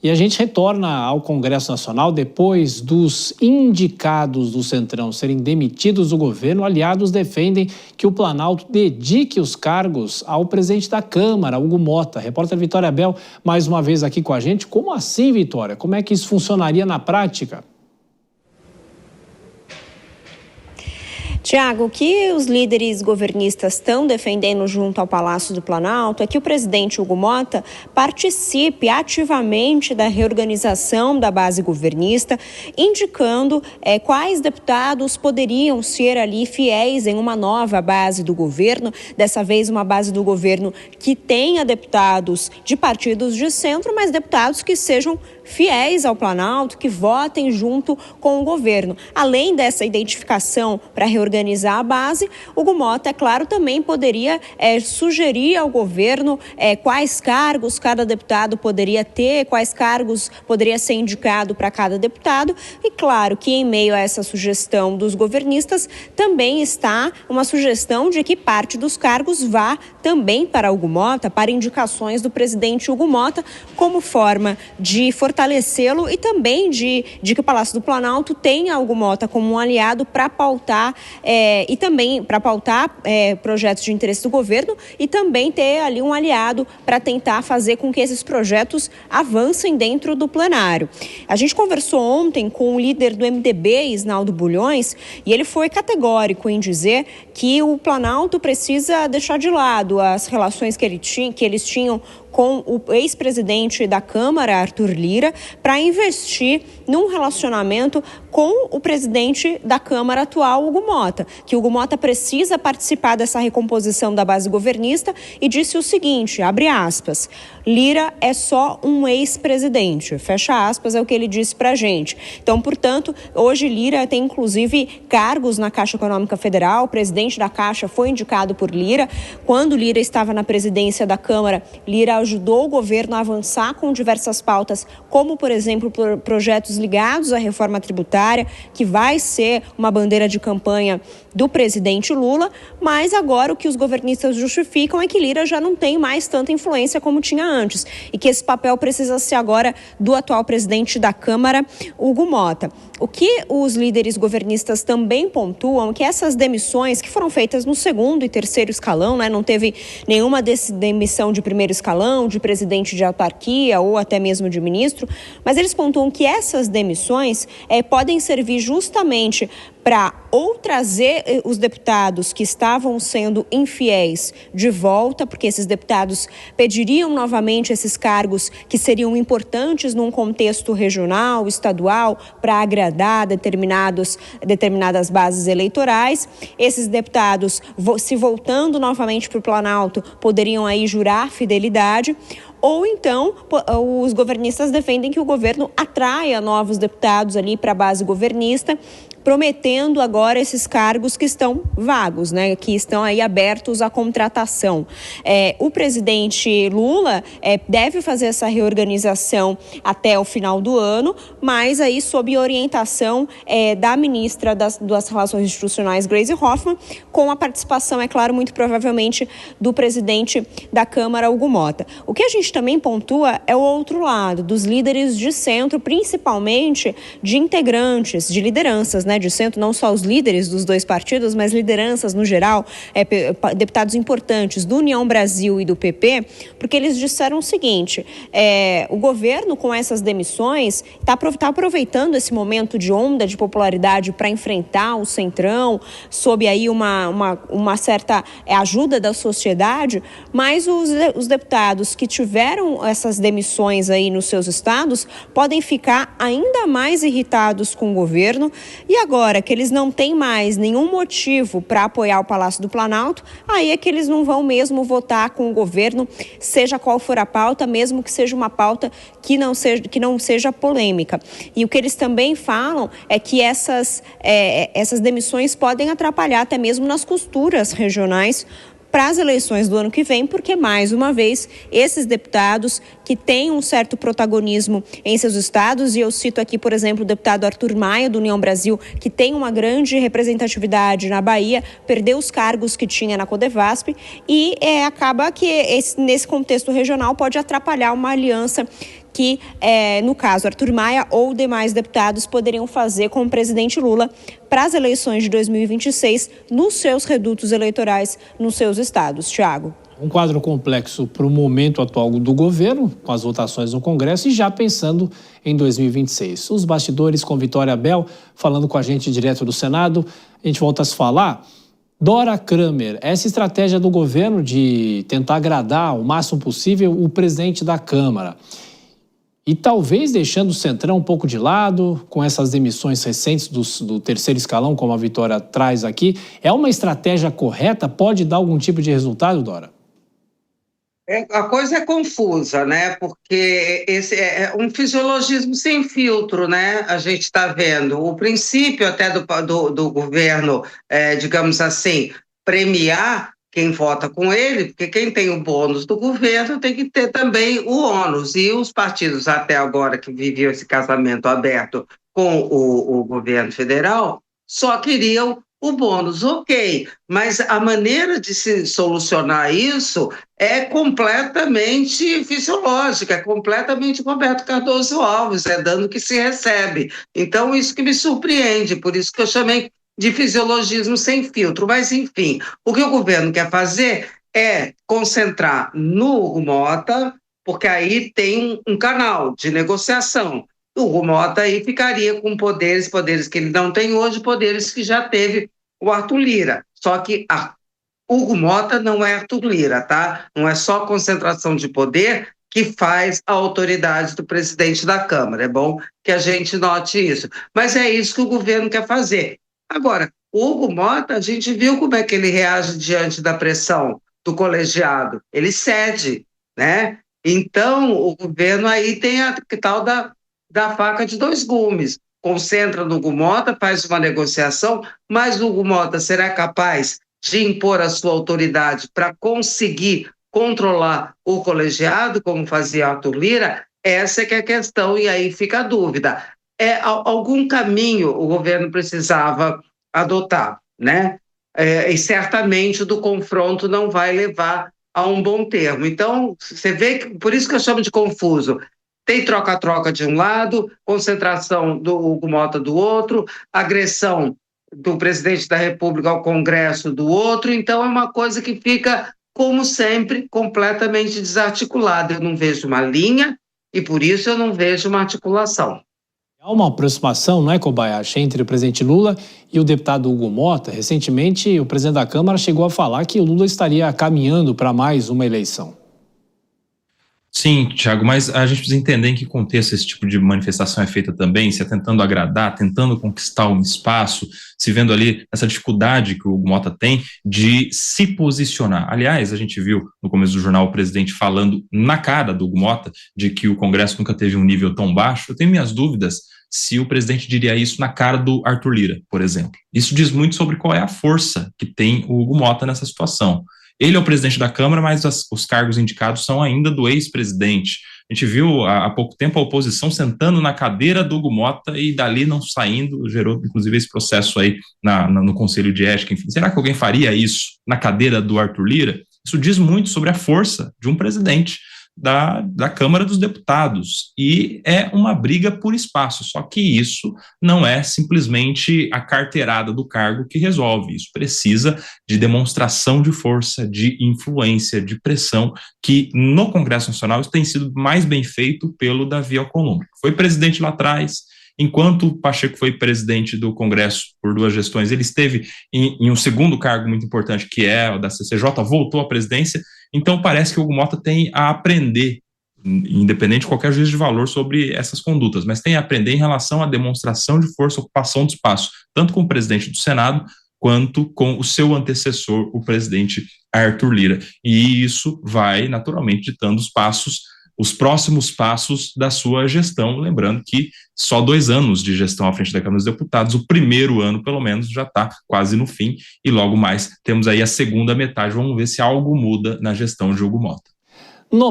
E a gente retorna ao Congresso Nacional depois dos indicados do Centrão serem demitidos do governo. Aliados defendem que o Planalto dedique os cargos ao presidente da Câmara, Hugo Motta. Repórter Vitória Bel, mais uma vez aqui com a gente. Como assim, Vitória? Como é que isso funcionaria na prática? Tiago, o que os líderes governistas estão defendendo junto ao Palácio do Planalto é que o presidente Hugo Motta participe ativamente da reorganização da base governista, indicando quais deputados poderiam ser ali fiéis em uma nova base do governo, dessa vez uma base do governo que tenha deputados de partidos de centro, mas deputados que sejam fiéis ao Planalto, que votem junto com o governo. Além dessa identificação para reorganizar a base, Hugo Motta, é claro, também poderia sugerir ao governo quais cargos cada deputado poderia ter, quais cargos poderia ser indicado para cada deputado. E claro que em meio a essa sugestão dos governistas também está uma sugestão de que parte dos cargos vá também para Hugo Motta, para indicações do presidente Hugo Motta, como forma de fortalecê-lo e também de que o Palácio do Planalto tenha Hugo Motta como um aliado para pautar e também para pautar projetos de interesse do governo e também ter ali um aliado para tentar fazer com que esses projetos avancem dentro do plenário. A gente conversou ontem com o líder do MDB, Isnaldo Bulhões, e ele foi categórico em dizer que o Planalto precisa deixar de lado as relações que eles tinham com o ex-presidente da Câmara, Arthur Lira, para investir num relacionamento com o presidente da Câmara atual, Hugo Motta, que Hugo Motta precisa participar dessa recomposição da base governista e disse o seguinte, abre aspas, Lira é só um ex-presidente, fecha aspas, é o que ele disse pra gente. Então, portanto, hoje Lira tem inclusive cargos na Caixa Econômica Federal, o presidente da Caixa foi indicado por Lira. Quando Lira estava na presidência da Câmara, Lira ajudou o governo a avançar com diversas pautas, como, por exemplo, projetos ligados à reforma tributária, que vai ser uma bandeira de campanha do presidente Lula, mas agora o que os governistas justificam é que Lira já não tem mais tanta influência como tinha antes e que esse papel precisa ser agora do atual presidente da Câmara, Hugo Motta. O que os líderes governistas também pontuam é que essas demissões que foram feitas no segundo e terceiro escalão, né, não teve nenhuma demissão de primeiro escalão, de presidente de autarquia ou até mesmo de ministro, mas eles pontuam que essas demissões podem servir justamente para ou trazer os deputados que estavam sendo infiéis de volta, porque esses deputados pediriam novamente esses cargos que seriam importantes num contexto regional, estadual, para agradar determinadas bases eleitorais. Esses deputados, se voltando novamente para o Planalto, poderiam aí jurar fidelidade. Ou então, os governistas defendem que o governo atraia novos deputados ali para a base governista, prometendo agora esses cargos que estão vagos, né, que estão aí abertos à contratação. O presidente Lula deve fazer essa reorganização até o final do ano, mas aí sob orientação da ministra das Relações Institucionais, Gleisi Hoffmann, com a participação, é claro, muito provavelmente do presidente da Câmara, Hugo Motta. O que a gente também pontua é o outro lado, dos líderes de centro, principalmente de integrantes, de lideranças, né, de centro, não só os líderes dos dois partidos, mas lideranças no geral, deputados importantes do União Brasil e do PP, porque eles disseram o seguinte, o governo com essas demissões está aproveitando esse momento de onda de popularidade para enfrentar o Centrão, sob aí uma certa ajuda da sociedade, mas os deputados que tiveram essas demissões aí nos seus estados podem ficar ainda mais irritados com o governo e agora que eles não têm mais nenhum motivo para apoiar o Palácio do Planalto, aí é que eles não vão mesmo votar com o governo, seja qual for a pauta, mesmo que seja uma pauta que não seja polêmica. E o que eles também falam é que essas demissões podem atrapalhar até mesmo nas costuras regionais para as eleições do ano que vem, porque, mais uma vez, esses deputados que têm um certo protagonismo em seus estados, e eu cito aqui, por exemplo, o deputado Arthur Maia, do União Brasil, que tem uma grande representatividade na Bahia, perdeu os cargos que tinha na Codevasp e acaba que nesse contexto regional pode atrapalhar uma aliança que, no caso, Arthur Maia ou demais deputados poderiam fazer com o presidente Lula para as eleições de 2026 nos seus redutos eleitorais, nos seus estados. Tiago. Um quadro complexo para o momento atual do governo, com as votações no Congresso e já pensando em 2026. Os bastidores com Vitória Bel, falando com a gente direto do Senado. A gente volta a se falar. Dora Kramer, essa estratégia do governo de tentar agradar o máximo possível o presidente da Câmara e talvez deixando o Centrão um pouco de lado, com essas demissões recentes do terceiro escalão, como a Vitória traz aqui, é uma estratégia correta? Pode dar algum tipo de resultado, Dora? A coisa é confusa, né? Porque esse é um fisiologismo sem filtro, né? A gente está vendo o princípio até do governo, digamos assim, premiar quem vota com ele, porque quem tem o bônus do governo tem que ter também o ônus. E os partidos até agora que viviam esse casamento aberto com o governo federal só queriam o bônus, ok, mas a maneira de se solucionar isso é completamente fisiológica, é completamente Roberto Cardoso Alves, é dando que se recebe. Então, isso que me surpreende, por isso que eu chamei de fisiologismo sem filtro. Mas, enfim, o que o governo quer fazer é concentrar no Hugo Mota, porque aí tem um canal de negociação. O Hugo Mota aí ficaria com poderes que ele não tem hoje, poderes que já teve o Arthur Lira. Só que Hugo Mota não é Arthur Lira, tá? Não é só concentração de poder que faz a autoridade do presidente da Câmara. É bom que a gente note isso. Mas é isso que o governo quer fazer. Agora, o Hugo Mota, a gente viu como é que ele reage diante da pressão do colegiado. Ele cede, né? Então, o governo aí tem a tal da faca de dois gumes. Concentra no Hugo Mota, faz uma negociação, mas o Hugo Mota será capaz de impor a sua autoridade para conseguir controlar o colegiado, como fazia Arthur Lira? Essa é que é a questão, e aí fica a dúvida. Algum caminho o governo precisava adotar, né? E certamente do confronto não vai levar a um bom termo. Então, você vê que, por isso que eu chamo de confuso. Tem troca-troca de um lado, concentração do Hugo Mota do outro, agressão do presidente da República ao Congresso do outro, então é uma coisa que fica, como sempre, completamente desarticulada. Eu não vejo uma linha e, por isso, eu não vejo uma articulação. Há uma aproximação, não é, Kobayashi, entre o presidente Lula e o deputado Hugo Mota. Recentemente, o presidente da Câmara chegou a falar que o Lula estaria caminhando para mais uma eleição. Sim, Thiago, mas a gente precisa entender em que contexto esse tipo de manifestação é feita também, se é tentando agradar, tentando conquistar um espaço, se vendo ali essa dificuldade que o Hugo Mota tem de se posicionar. Aliás, a gente viu no começo do jornal o presidente falando na cara do Hugo Mota de que o Congresso nunca teve um nível tão baixo. Eu tenho minhas dúvidas se o presidente diria isso na cara do Arthur Lira, por exemplo. Isso diz muito sobre qual é a força que tem o Hugo Mota nessa situação. Ele é o presidente da Câmara, mas os cargos indicados são ainda do ex-presidente. A gente viu há pouco tempo a oposição sentando na cadeira do Hugo Mota e dali não saindo, gerou inclusive esse processo aí no Conselho de Ética. Enfim, será que alguém faria isso na cadeira do Arthur Lira? Isso diz muito sobre a força de um presidente da Câmara dos Deputados, e é uma briga por espaço, só que isso não é simplesmente a carteirada do cargo que resolve, isso precisa de demonstração de força, de influência, de pressão, que no Congresso Nacional isso tem sido mais bem feito pelo Davi Alcolumbre, que foi presidente lá atrás. Enquanto o Pacheco foi presidente do Congresso por 2 gestões, ele esteve em um segundo cargo muito importante, que é o da CCJ, voltou à presidência. Então parece que o Hugo Mota tem a aprender, independente de qualquer juízo de valor sobre essas condutas, mas tem a aprender em relação à demonstração de força, ocupação do espaço, tanto com o presidente do Senado, quanto com o seu antecessor, o presidente Arthur Lira. E isso vai, naturalmente, ditando os próximos passos da sua gestão, lembrando que só 2 anos de gestão à frente da Câmara dos Deputados, o primeiro ano, pelo menos, já está quase no fim, e logo mais temos aí a segunda metade. Vamos ver se algo muda na gestão de Hugo Mota.